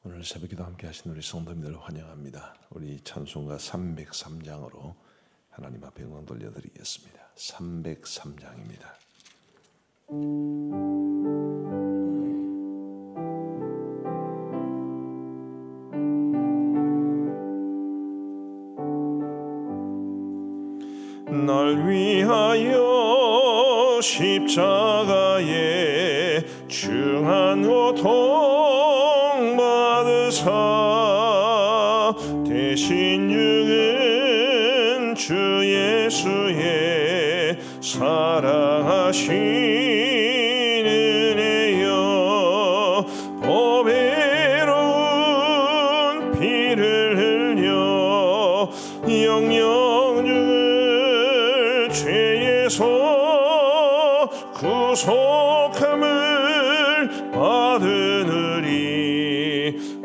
오늘 새벽기도 함께 하신 우리 성도님들 환영합니다. 우리 찬송가 303장으로 하나님 앞에 영광 돌려드리겠습니다. 303장입니다. 날 위하여 십자가에 중한 고통 받으사 대신 죽은 주 예수의 사랑하신 은혜여 보배로운 피를 흘려 영영 죽을 죄에서 구속함을 받으느니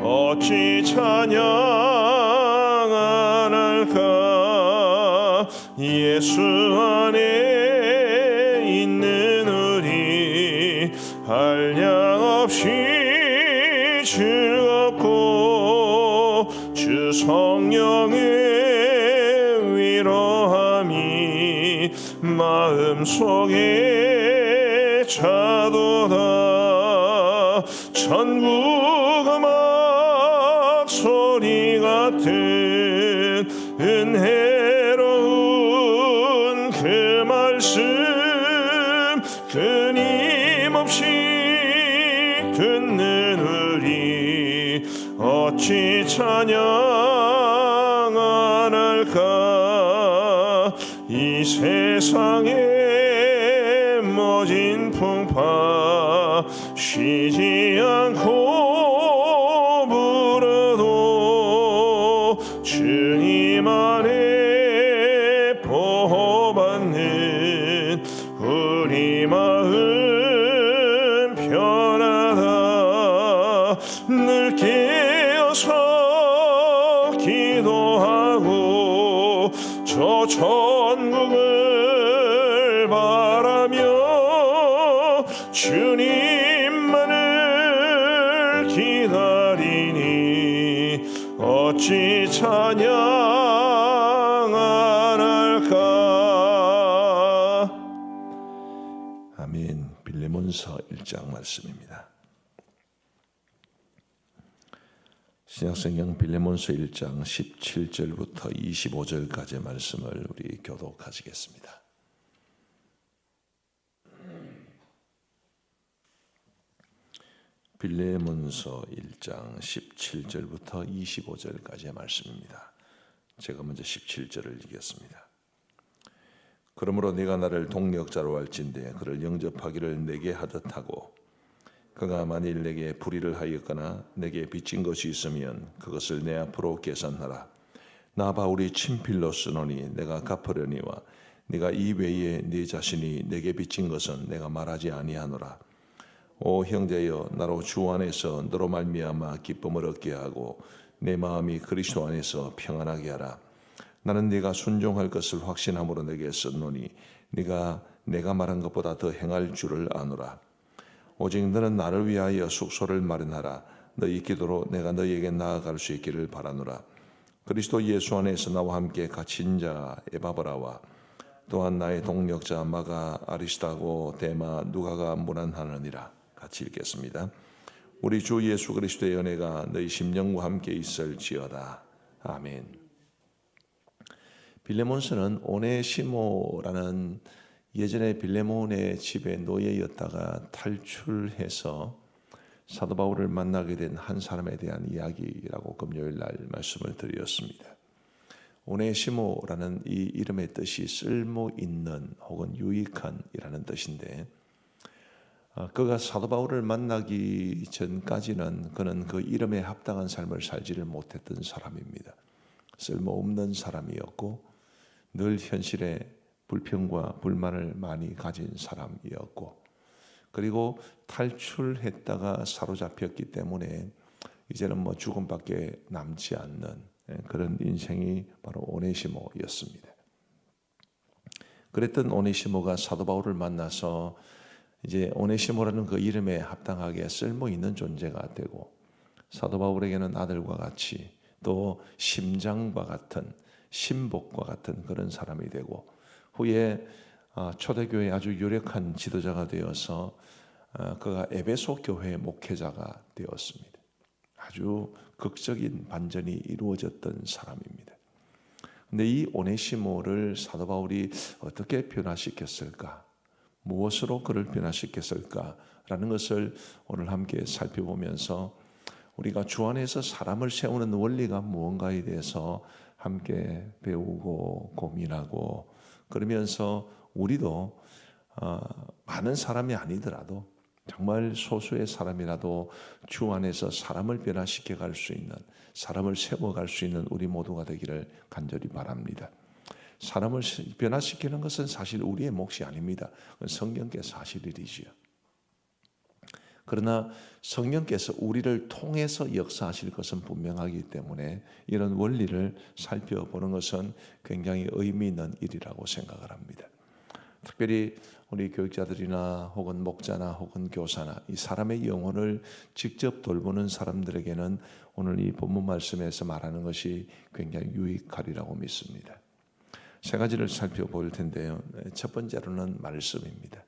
어찌 찬양 안 할까. 예수 안에 있는 우리 한량없이 즐겁고 주 성령의 위로함이 마음속에 차도다. 천국 음악 소리 같은 은혜로운 그 말씀 끊임없이 듣는 우리 어찌 찬양 안 할까. 이 세상의 모진 풍파 쉬지 않고 불어도 주님 안에 보호받는 우리 마음 편하다. 늘 깨어서 기도하고 저 천국을 바라며 주님만을 기다리니 어찌 찬양 안 할까. 아멘. 빌레몬서 1장 말씀입니다. 신약성경 빌레몬서 1장 17절부터 25절까지의 말씀을 우리 교독하시겠습니다. 빌레몬서 1장 17절부터 25절까지의 말씀입니다. 제가 먼저 17절을 읽겠습니다. 그러므로 네가 나를 동력자로 할진대 그를 영접하기를 내게 하듯 하고 그가 만일 내게 불의를 하였거나 내게 빚진 것이 있으면 그것을 내 앞으로 계산하라. 나 바울이 친필로 쓰노니 내가 갚으려니와 네가 이 외에 네 자신이 내게 빚진 것은 내가 말하지 아니하노라. 오 형제여, 나로 주 안에서 너로 말미암아 기쁨을 얻게 하고 내 마음이 그리스도 안에서 평안하게 하라. 나는 네가 순종할 것을 확신함으로 내게 썼노니 네가 내가 말한 것보다 더 행할 줄을 아노라. 오직 너는 나를 위하여 숙소를 마련하라. 너희 기도로 내가 너희에게 나아갈 수 있기를 바라노라. 그리스도 예수 안에서 나와 함께 갇힌 자 에바브라와 또한 나의 동력자 마가 아리스타고 데마 누가가 문안하느니라. 같이 읽겠습니다. 우리 주 예수 그리스도의 은혜가 너희 심령과 함께 있을지어다. 아멘. 빌레몬서는 오네시모라는 예전에 빌레몬의 집에 노예였다가 탈출해서 사도 바울을 만나게 된 한 사람에 대한 이야기라고 금요일 날 말씀을 드렸습니다. 오네시모라는 이 이름의 뜻이 쓸모 있는 혹은 유익한이라는 뜻인데 그가 사도 바울을 만나기 전까지는 그는 그 이름에 합당한 삶을 살지를 못했던 사람입니다. 쓸모없는 사람이었고 늘 현실에 불평과 불만을 많이 가진 사람이었고 그리고 탈출했다가 사로잡혔기 때문에 이제는 죽음밖에 남지 않는 그런 인생이 바로 오네시모였습니다. 그랬던 오네시모가 사도 바울을 만나서 이제 오네시모라는 그 이름에 합당하게 쓸모 있는 존재가 되고 사도 바울에게는 아들과 같이 또 심장과 같은 신복과 같은 그런 사람이 되고 후에 초대교회의 아주 유력한 지도자가 되어서 그가 에베소 교회의 목회자가 되었습니다. 아주 극적인 반전이 이루어졌던 사람입니다. 근데 이 오네시모를 사도 바울이 어떻게 변화시켰을까? 무엇으로 그를 변화시켰을까라는 것을 오늘 함께 살펴보면서 우리가 주 안에서 사람을 세우는 원리가 무언가에 대해서 함께 배우고 고민하고 그러면서 우리도 많은 사람이 아니더라도 정말 소수의 사람이라도 주 안에서 사람을 변화시켜 갈 수 있는, 사람을 세워갈 수 있는 우리 모두가 되기를 간절히 바랍니다. 사람을 변화시키는 것은 사실 우리의 몫이 아닙니다. 성령께서 하실 일이지요. 그러나 성령께서 우리를 통해서 역사하실 것은 분명하기 때문에 이런 원리를 살펴보는 것은 굉장히 의미 있는 일이라고 생각을 합니다. 특별히 우리 교육자들이나 혹은 목자나 혹은 교사나 이 사람의 영혼을 직접 돌보는 사람들에게는 오늘 이 본문 말씀에서 말하는 것이 굉장히 유익하리라고 믿습니다. 세 가지를 살펴볼 텐데요. 첫 번째로는 말씀입니다.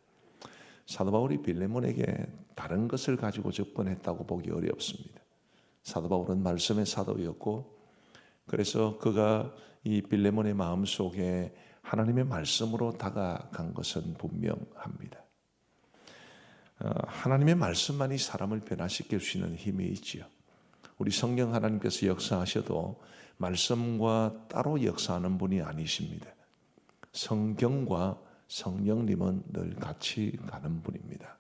사도 바울이 빌레몬에게 다른 것을 가지고 접근했다고 보기 어렵습니다. 사도 바울은 말씀의 사도였고 그래서 그가 이 빌레몬의 마음속에 하나님의 말씀으로 다가간 것은 분명합니다. 하나님의 말씀만이 사람을 변화시킬 수 있는 힘이 있지요. 우리 성령 하나님께서 역사하셔도 말씀과 따로 역사하는 분이 아니십니다. 성경과 성령님은 늘 같이 가는 분입니다.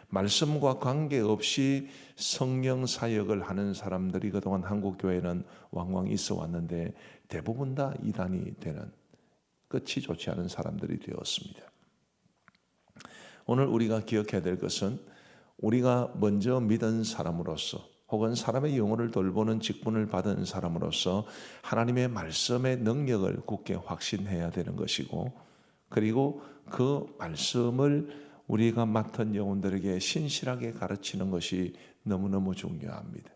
말씀과 관계없이 성령 사역을 하는 사람들이 그동안 한국 교회는 왕왕 있어 왔는데 대부분 다 이단이 되는 끝이 좋지 않은 사람들이 되었습니다. 오늘 우리가 기억해야 될 것은 우리가 먼저 믿은 사람으로서 혹은 사람의 영혼을 돌보는 직분을 받은 사람으로서 하나님의 말씀의 능력을 굳게 확신해야 되는 것이고 그리고 그 말씀을 우리가 맡은 영혼들에게 신실하게 가르치는 것이 너무너무 중요합니다.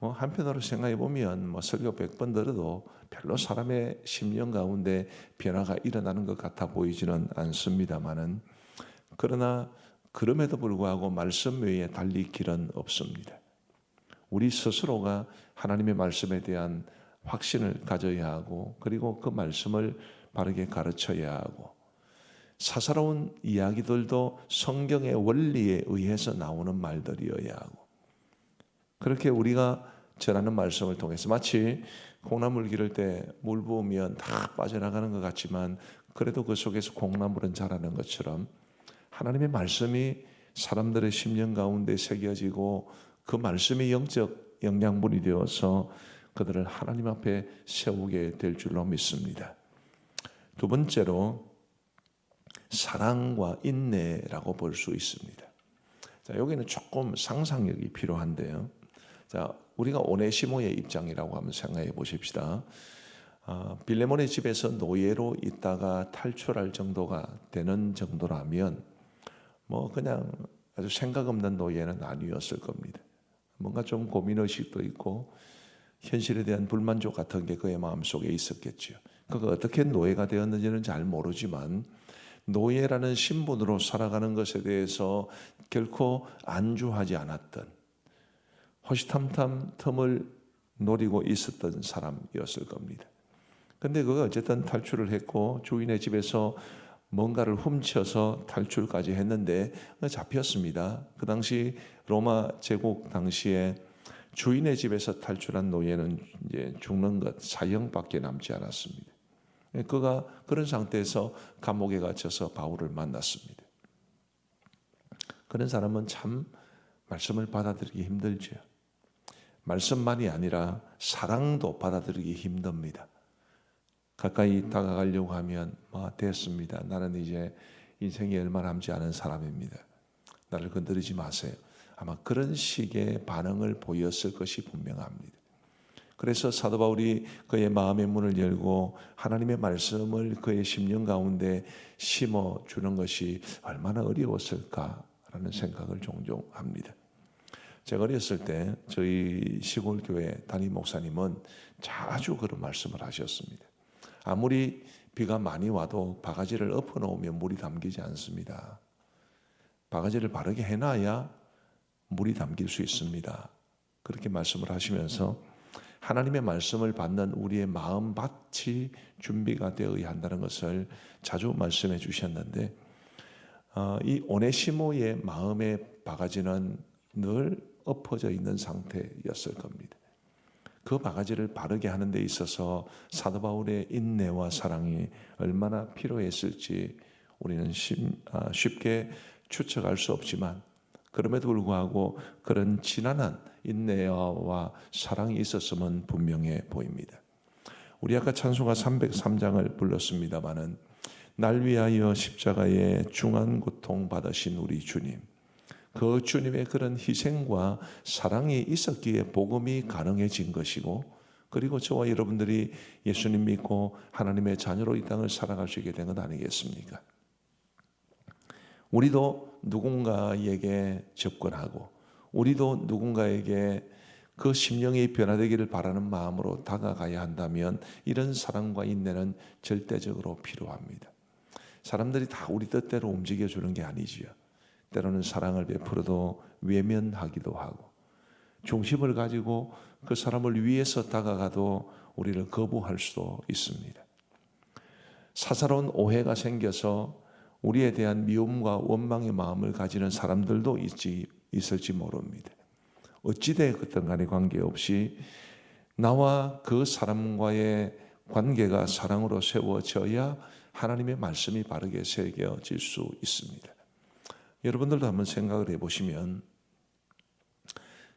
한편으로 생각해 보면 설교 100번 들어도 별로 사람의 심령 가운데 변화가 일어나는 것 같아 보이지는 않습니다만은 그러나 그럼에도 불구하고 말씀 외에 달리 길은 없습니다. 우리 스스로가 하나님의 말씀에 대한 확신을 가져야 하고 그리고 그 말씀을 바르게 가르쳐야 하고 사사로운 이야기들도 성경의 원리에 의해서 나오는 말들이어야 하고 그렇게 우리가 전하는 말씀을 통해서 마치 콩나물 기를 때 물 부으면 다 빠져나가는 것 같지만 그래도 그 속에서 콩나물은 자라는 것처럼 하나님의 말씀이 사람들의 심령 가운데 새겨지고 그 말씀이 영적 영양분이 되어서 그들을 하나님 앞에 세우게 될 줄로 믿습니다. 두 번째로 사랑과 인내라고 볼 수 있습니다. 자, 여기는 조금 상상력이 필요한데요. 자, 우리가 오네시모의 입장이라고 한번 생각해 보십시다. 빌레몬의 집에서 노예로 있다가 탈출할 정도가 되는 정도라면 그냥 아주 생각 없는 노예는 아니었을 겁니다. 뭔가 좀 고민의식도 있고 현실에 대한 불만족 같은 게 그의 마음속에 있었겠죠. 그가 어떻게 노예가 되었는지는 잘 모르지만 노예라는 신분으로 살아가는 것에 대해서 결코 안주하지 않았던 호시탐탐 틈을 노리고 있었던 사람이었을 겁니다. 근데 그가 어쨌든 탈출을 했고 주인의 집에서 뭔가를 훔쳐서 탈출까지 했는데 잡혔습니다. 그 당시 로마 제국 당시에 주인의 집에서 탈출한 노예는 이제 죽는 것 사형밖에 남지 않았습니다. 그가 그런 상태에서 감옥에 갇혀서 바울을 만났습니다. 그런 사람은 참 말씀을 받아들이기 힘들죠. 말씀만이 아니라 사랑도 받아들이기 힘듭니다. 가까이 다가가려고 하면 됐습니다. 나는 이제 인생이 얼마 남지 않은 사람입니다. 나를 건드리지 마세요. 아마 그런 식의 반응을 보였을 것이 분명합니다. 그래서 사도 바울이 그의 마음의 문을 열고 하나님의 말씀을 그의 심령 가운데 심어주는 것이 얼마나 어려웠을까라는 생각을 종종 합니다. 제가 어렸을 때 저희 시골 교회 담임 목사님은 자주 그런 말씀을 하셨습니다. 아무리 비가 많이 와도 바가지를 엎어 놓으면 물이 담기지 않습니다. 바가지를 바르게 해놔야 물이 담길 수 있습니다. 그렇게 말씀을 하시면서 하나님의 말씀을 받는 우리의 마음밭이 준비가 되어야 한다는 것을 자주 말씀해 주셨는데, 이 오네시모의 마음의 바가지는 늘 엎어져 있는 상태였을 겁니다. 그 바가지를 바르게 하는 데 있어서 사도 바울의 인내와 사랑이 얼마나 필요했을지 우리는 쉽게 추측할 수 없지만, 그럼에도 불구하고 그런 지난한 인내와 사랑이 있었음은 분명해 보입니다. 우리 아까 찬송가 303장을 불렀습니다마는 날 위하여 십자가에 중한 고통 받으신 우리 주님, 그 주님의 그런 희생과 사랑이 있었기에 복음이 가능해진 것이고, 그리고 저와 여러분들이 예수님 믿고 하나님의 자녀로 이 땅을 살아갈 수 있게 된 것 아니겠습니까? 우리도 누군가에게 접근하고, 우리도 누군가에게 그 심령이 변화되기를 바라는 마음으로 다가가야 한다면 이런 사랑과 인내는 절대적으로 필요합니다. 사람들이 다 우리 뜻대로 움직여주는 게 아니지요. 때로는 사랑을 베풀어도 외면하기도 하고, 중심을 가지고 그 사람을 위해서 다가가도 우리를 거부할 수도 있습니다. 사사로운 오해가 생겨서 우리에 대한 미움과 원망의 마음을 가지는 사람들도 있을지 모릅니다. 어찌되었든 간에 관계없이 나와 그 사람과의 관계가 사랑으로 세워져야 하나님의 말씀이 바르게 새겨질 수 있습니다. 여러분들도 한번 생각을 해보시면,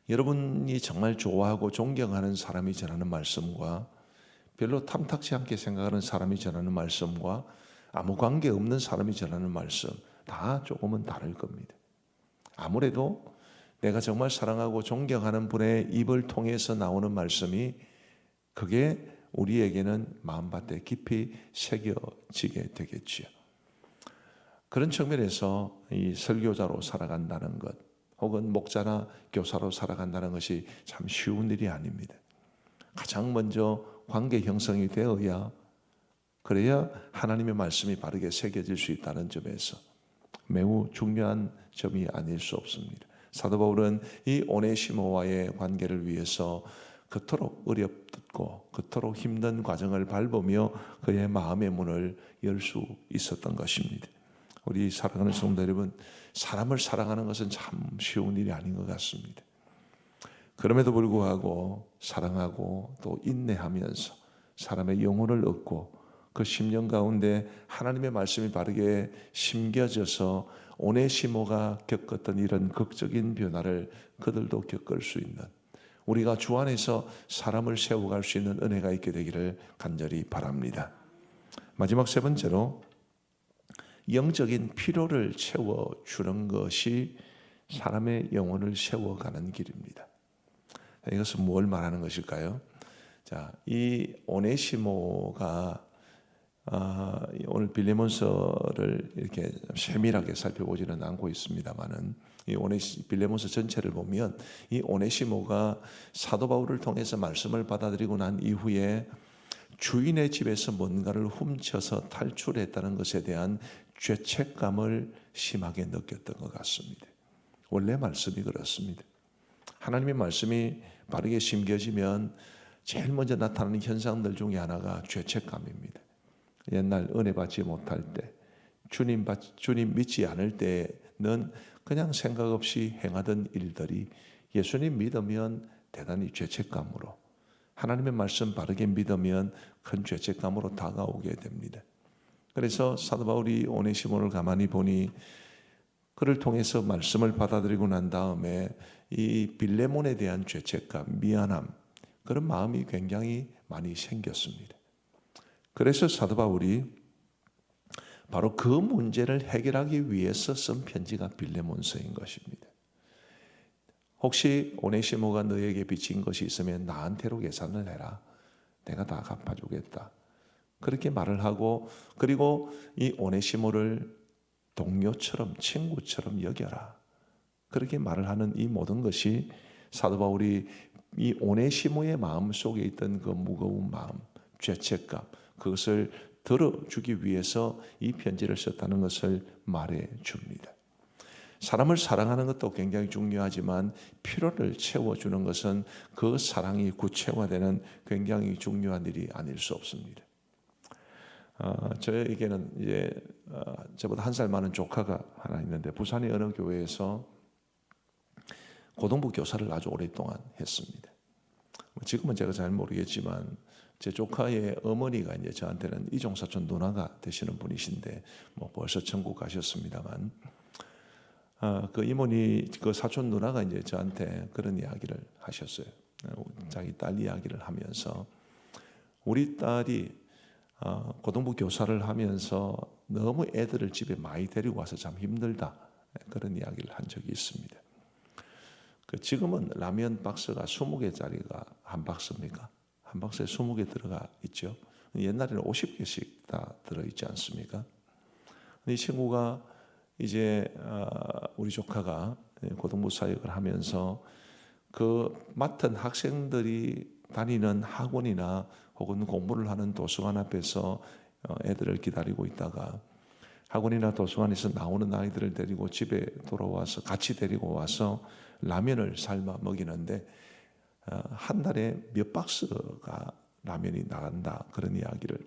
여러분이 정말 좋아하고 존경하는 사람이 전하는 말씀과 별로 탐탁지 않게 생각하는 사람이 전하는 말씀과 아무 관계 없는 사람이 전하는 말씀, 다 조금은 다를 겁니다. 아무래도 내가 정말 사랑하고 존경하는 분의 입을 통해서 나오는 말씀이, 그게 우리에게는 마음밭에 깊이 새겨지게 되겠지요. 그런 측면에서 이 설교자로 살아간다는 것, 혹은 목자나 교사로 살아간다는 것이 참 쉬운 일이 아닙니다. 가장 먼저 관계 형성이 되어야, 그래야 하나님의 말씀이 바르게 새겨질 수 있다는 점에서 매우 중요한 점이 아닐 수 없습니다. 사도 바울은 이 오네시모와의 관계를 위해서 그토록 어렵고 그토록 힘든 과정을 밟으며 그의 마음의 문을 열 수 있었던 것입니다. 우리 사랑하는 성도 여러분, 사람을 사랑하는 것은 참 쉬운 일이 아닌 것 같습니다. 그럼에도 불구하고 사랑하고 또 인내하면서 사람의 영혼을 얻고, 그 심령 가운데 하나님의 말씀이 바르게 심겨져서 오네시모가 겪었던 이런 극적인 변화를 그들도 겪을 수 있는, 우리가 주 안에서 사람을 세워갈 수 있는 은혜가 있게 되기를 간절히 바랍니다. 마지막 세 번째로, 영적인 필요를 채워주는 것이 사람의 영혼을 세워가는 길입니다. 이것은 뭘 말하는 것일까요? 자, 이 오네시모가 오늘 빌레몬서를 이렇게 세밀하게 살펴보지는 않고 있습니다만은, 이 빌레몬서 전체를 보면 이 오네시모가 사도 바울을 통해서 말씀을 받아들이고 난 이후에 주인의 집에서 뭔가를 훔쳐서 탈출했다는 것에 대한 죄책감을 심하게 느꼈던 것 같습니다. 원래 말씀이 그렇습니다. 하나님의 말씀이 바르게 심겨지면 제일 먼저 나타나는 현상들 중에 하나가 죄책감입니다. 옛날 은혜 받지 못할 때, 주님 믿지 않을 때는 그냥 생각 없이 행하던 일들이 예수님 믿으면 대단히 죄책감으로, 하나님의 말씀 바르게 믿으면 큰 죄책감으로 다가오게 됩니다. 그래서 사도 바울이 오네시모를 가만히 보니 그를 통해서 말씀을 받아들이고 난 다음에 이 빌레몬에 대한 죄책감, 미안함, 그런 마음이 굉장히 많이 생겼습니다. 그래서 사도 바울이 바로 그 문제를 해결하기 위해서 쓴 편지가 빌레몬서인 것입니다. 혹시 오네시모가 너에게 빚진 것이 있으면 나한테로 계산을 해라. 내가 다 갚아주겠다. 그렇게 말을 하고, 그리고 이 오네시모를 동료처럼, 친구처럼 여겨라. 그렇게 말을 하는 이 모든 것이 사도 바울이 이 오네시모의 마음 속에 있던 그 무거운 마음, 죄책감, 그것을 들어주기 위해서 이 편지를 썼다는 것을 말해 줍니다. 사람을 사랑하는 것도 굉장히 중요하지만 필요를 채워주는 것은 그 사랑이 구체화되는 굉장히 중요한 일이 아닐 수 없습니다. 저에게는 이제 저보다 한 살 많은 조카가 하나 있는데 부산의 어느 교회에서 고등부 교사를 아주 오랫동안 했습니다. 지금은 제가 잘 모르겠지만 제 조카의 어머니가 이제 저한테는 이종 사촌 누나가 되시는 분이신데 벌써 천국 가셨습니다만 그 이모니 그 사촌 누나가 이제 저한테 그런 이야기를 하셨어요. 자기 딸 이야기를 하면서 우리 딸이 고등부 교사를 하면서 너무 애들을 집에 많이 데리고 와서 참 힘들다 그런 이야기를 한 적이 있습니다. 지금은 라면 박스가 20개짜리가 한 박스입니까? 한 박스에 20개 들어가 있죠. 옛날에는 50개씩 다 들어있지 않습니까? 이 친구가 이제 우리 조카가 고등부 사역을 하면서 그 맡은 학생들이 다니는 학원이나 혹은 공부를 하는 도서관 앞에서 애들을 기다리고 있다가 학원이나 도서관에서 나오는 아이들을 데리고 집에 돌아와서 같이 데리고 와서 라면을 삶아 먹이는데 한 달에 몇 박스가 라면이 나간다 그런 이야기를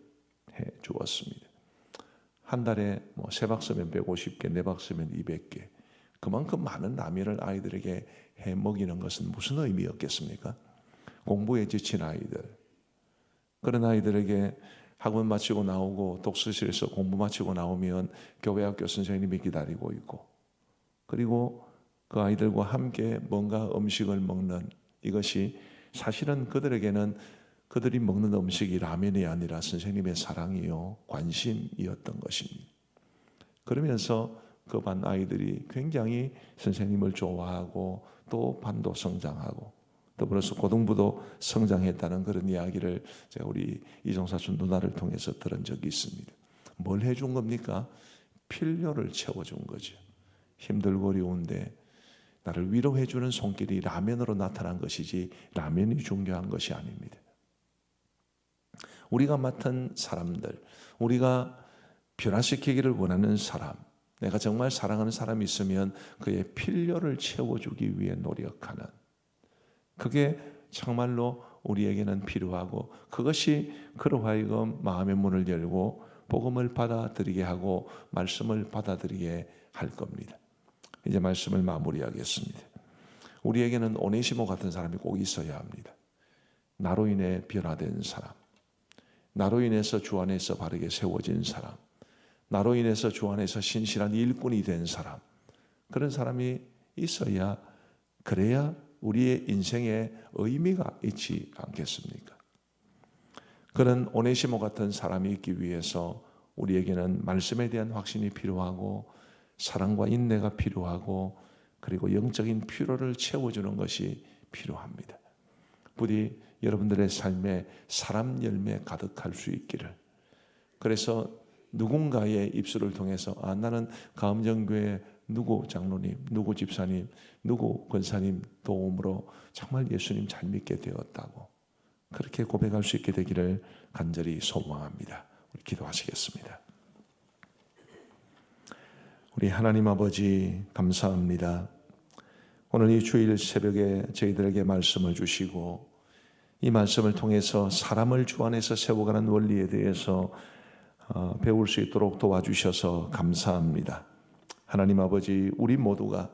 해 주었습니다. 한 달에 3박스면 150개, 4박스면 200개 그만큼 많은 라면을 아이들에게 해 먹이는 것은 무슨 의미였겠습니까? 공부에 지친 아이들 그런 아이들에게 학원 마치고 나오고 독서실에서 공부 마치고 나오면 교회 학교 선생님이 기다리고 있고 그리고 그 아이들과 함께 뭔가 음식을 먹는 이것이 사실은 그들에게는 그들이 먹는 음식이 라면이 아니라 선생님의 사랑이요 관심이었던 것입니다. 그러면서 그 반 아이들이 굉장히 선생님을 좋아하고 또 반도 성장하고 더불어서 고등부도 성장했다는 그런 이야기를 제가 우리 이종사촌 누나를 통해서 들은 적이 있습니다. 뭘 해준 겁니까? 필요를 채워준 거죠. 힘들고 어려운데 나를 위로해주는 손길이 라면으로 나타난 것이지 라면이 중요한 것이 아닙니다. 우리가 맡은 사람들, 우리가 변화시키기를 원하는 사람, 내가 정말 사랑하는 사람이 있으면 그의 필요를 채워주기 위해 노력하는 그게 정말로 우리에게는 필요하고 그것이 그로 하여금 마음의 문을 열고 복음을 받아들이게 하고 말씀을 받아들이게 할 겁니다. 이제 말씀을 마무리하겠습니다. 우리에게는 오네시모 같은 사람이 꼭 있어야 합니다. 나로 인해 변화된 사람, 나로 인해서 주 안에서 바르게 세워진 사람, 나로 인해서 주 안에서 신실한 일꾼이 된 사람, 그런 사람이 있어야 그래야 우리의 인생에 의미가 있지 않겠습니까? 그런 오네시모 같은 사람이 있기 위해서 우리에게는 말씀에 대한 확신이 필요하고 사랑과 인내가 필요하고 그리고 영적인 필요를 채워주는 것이 필요합니다. 부디 여러분들의 삶에 사람 열매 가득할 수 있기를. 그래서 누군가의 입술을 통해서 나는 가음정교회 누구 장로님, 누구 집사님, 누구 권사님 도움으로 정말 예수님 잘 믿게 되었다고 그렇게 고백할 수 있게 되기를 간절히 소망합니다. 우리 기도하시겠습니다. 우리 하나님 아버지 감사합니다. 오늘 이 주일 새벽에 저희들에게 말씀을 주시고 이 말씀을 통해서 사람을 주 안에서 세워가는 원리에 대해서 배울 수 있도록 도와주셔서 감사합니다. 하나님 아버지 우리 모두가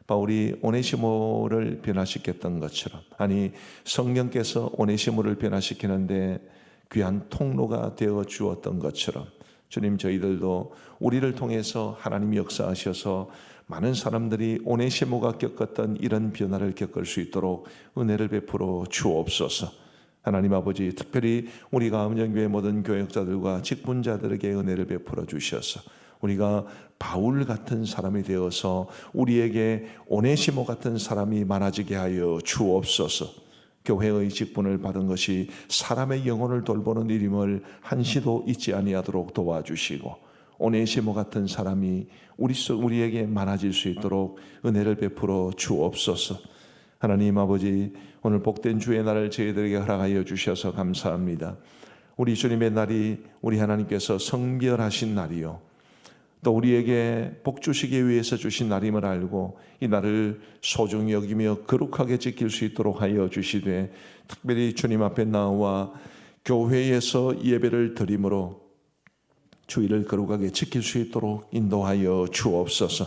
바울이 오네시모를 변화시켰던 것처럼 아니 성령께서 오네시모를 변화시키는데 귀한 통로가 되어 주었던 것처럼 주님 저희들도 우리를 통해서 하나님이 역사하셔서 많은 사람들이 오네시모가 겪었던 이런 변화를 겪을 수 있도록 은혜를 베풀어 주옵소서. 하나님 아버지 특별히 우리 가음정교회 모든 교역자들과 직분자들에게 은혜를 베풀어 주셔서 우리가 바울 같은 사람이 되어서 우리에게 오네시모 같은 사람이 많아지게 하여 주옵소서. 교회의 직분을 받은 것이 사람의 영혼을 돌보는 일임을 한시도 잊지 아니하도록 도와주시고 오네시모 같은 사람이 우리에게 많아질 수 있도록 은혜를 베풀어 주옵소서. 하나님 아버지, 오늘 복된 주의 날을 저희들에게 허락하여 주셔서 감사합니다. 우리 주님의 날이 우리 하나님께서 성별하신 날이요, 또 우리에게 복 주시기 위해서 주신 날임을 알고 이 날을 소중히 여기며 거룩하게 지킬 수 있도록 하여 주시되, 특별히 주님 앞에 나와 교회에서 예배를 드림으로 주일을 거룩하게 지킬 수 있도록 인도하여 주옵소서.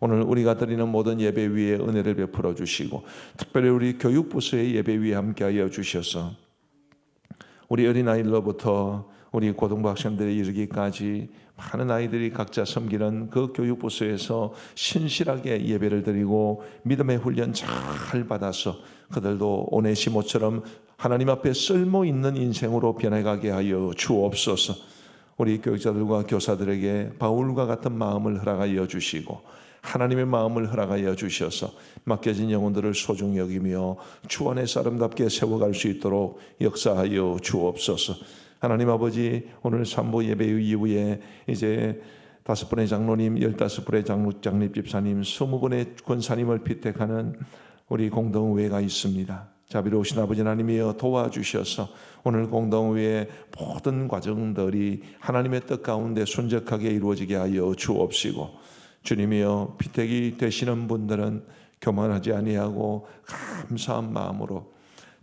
오늘 우리가 드리는 모든 예배 위에 은혜를 베풀어 주시고, 특별히 우리 교육부서의 예배 위에 함께하여 주셔서 우리 어린아이들로부터 우리 고등부 학생들에 이르기까지 많은 아이들이 각자 섬기는 그 교육부서에서 신실하게 예배를 드리고 믿음의 훈련 잘 받아서 그들도 오네시모처럼 하나님 앞에 쓸모있는 인생으로 변해가게 하여 주옵소서. 우리 교육자들과 교사들에게 바울과 같은 마음을 허락하여 주시고 하나님의 마음을 허락하여 주셔서 맡겨진 영혼들을 소중히 여기며 주 안에서 아름답게 세워갈 수 있도록 역사하여 주옵소서. 하나님 아버지, 오늘 3부 예배 이후에 이제 5분의 장로님, 15분의 장립 집사님, 20분의 권사님을 피택하는 우리 공동회가 있습니다. 자비로우신 아버지 하나님이여 도와주셔서 오늘 공동회의 모든 과정들이 하나님의 뜻 가운데 순적하게 이루어지게 하여 주옵시고, 주님이여 피택이 되시는 분들은 교만하지 아니하고 감사한 마음으로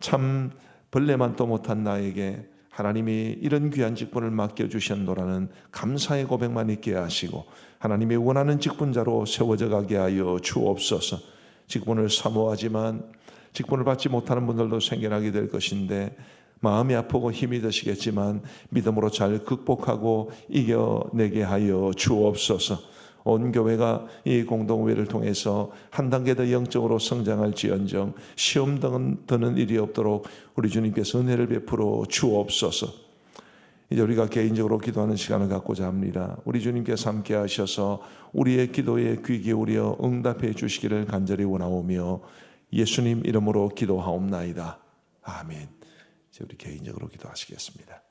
참 벌레만도 못한 나에게 하나님이 이런 귀한 직분을 맡겨주셨노라는 감사의 고백만 있게 하시고 하나님이 원하는 직분자로 세워져 가게 하여 주옵소서. 직분을 사모하지만 직분을 받지 못하는 분들도 생겨나게 될 것인데 마음이 아프고 힘이 드시겠지만 믿음으로 잘 극복하고 이겨내게 하여 주옵소서. 온 교회가 이 공동회를 통해서 한 단계 더 영적으로 성장할지언정 시험 드는 일이 없도록 우리 주님께서 은혜를 베풀어 주옵소서. 이제 우리가 개인적으로 기도하는 시간을 갖고자 합니다. 우리 주님께서 함께 하셔서 우리의 기도에 귀 기울여 응답해 주시기를 간절히 원하오며 예수님 이름으로 기도하옵나이다. 아멘. 이제 우리 개인적으로 기도하시겠습니다.